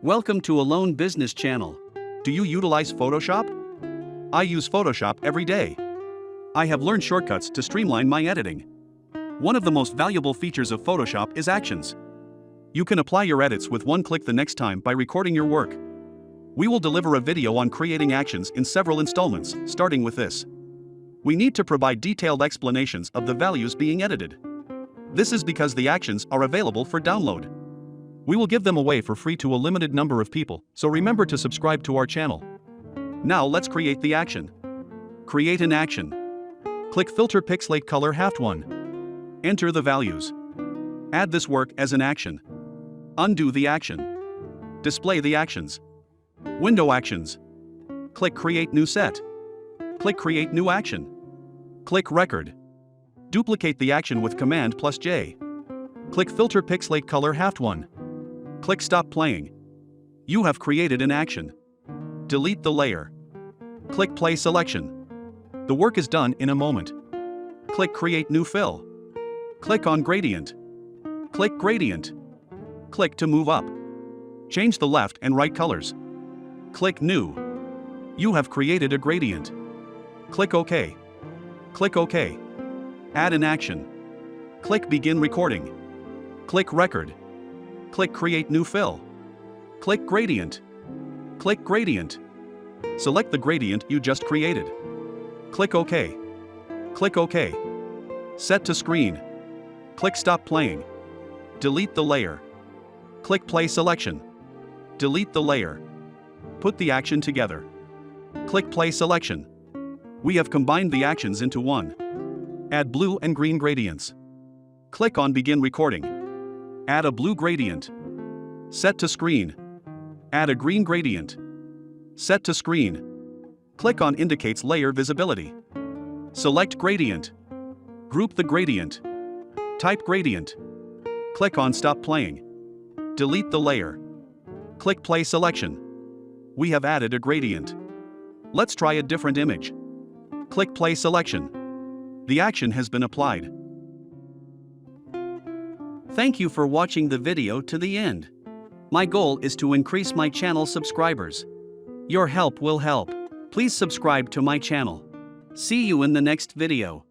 Welcome to Alone Business Channel. Do you utilize Photoshop? I use Photoshop every day. I have learned shortcuts to streamline my editing. One of the most valuable features of Photoshop is actions. You can apply your edits with one click the next time by recording your work. We will deliver a video on creating actions in several installments, starting with this. We need to provide detailed explanations of the values being edited. This is because the actions are available for download. We will give them away for free to a limited number of people, so remember to subscribe to our channel. Now let's create the action. Create an action. Click Filter Pixelate Color Halftone. Enter the values. Add this work as an action. Undo the action. Display the actions. Window actions. Click Create New Set. Click Create New Action. Click Record. Duplicate the action with Command+J. Click Filter Pixelate Color Halftone. Click Stop Playing. You have created an action. Delete the layer. Click Play Selection. The work is done in a moment. Click Create New Fill. Click on Gradient. Click Gradient. Click to move up. Change the left and right colors. Click New. You have created a gradient. Click OK. Click OK. Add an action. Click Begin Recording. Click Record. Click Create New Fill. Click Gradient. Click Gradient. Select the gradient you just created. Click OK. Click OK. Set to Screen. Click Stop Playing. Delete the layer. Click Play Selection. Delete the layer. Put the action together. Click Play Selection. We have combined the actions into one. Add blue and green gradients. Click on Begin Recording. Add a blue gradient. Set to Screen. Add a green gradient. Set to Screen. Click on Indicates Layer Visibility. Select Gradient. Group the gradient. Type Gradient. Click on Stop Playing. Delete the layer. Click Play Selection. We have added a gradient. Let's try a different image. Click Play Selection. The action has been applied. Thank you for watching the video to the end. My goal is to increase my channel subscribers. Your help will help. Please subscribe to my channel. See you in the next video.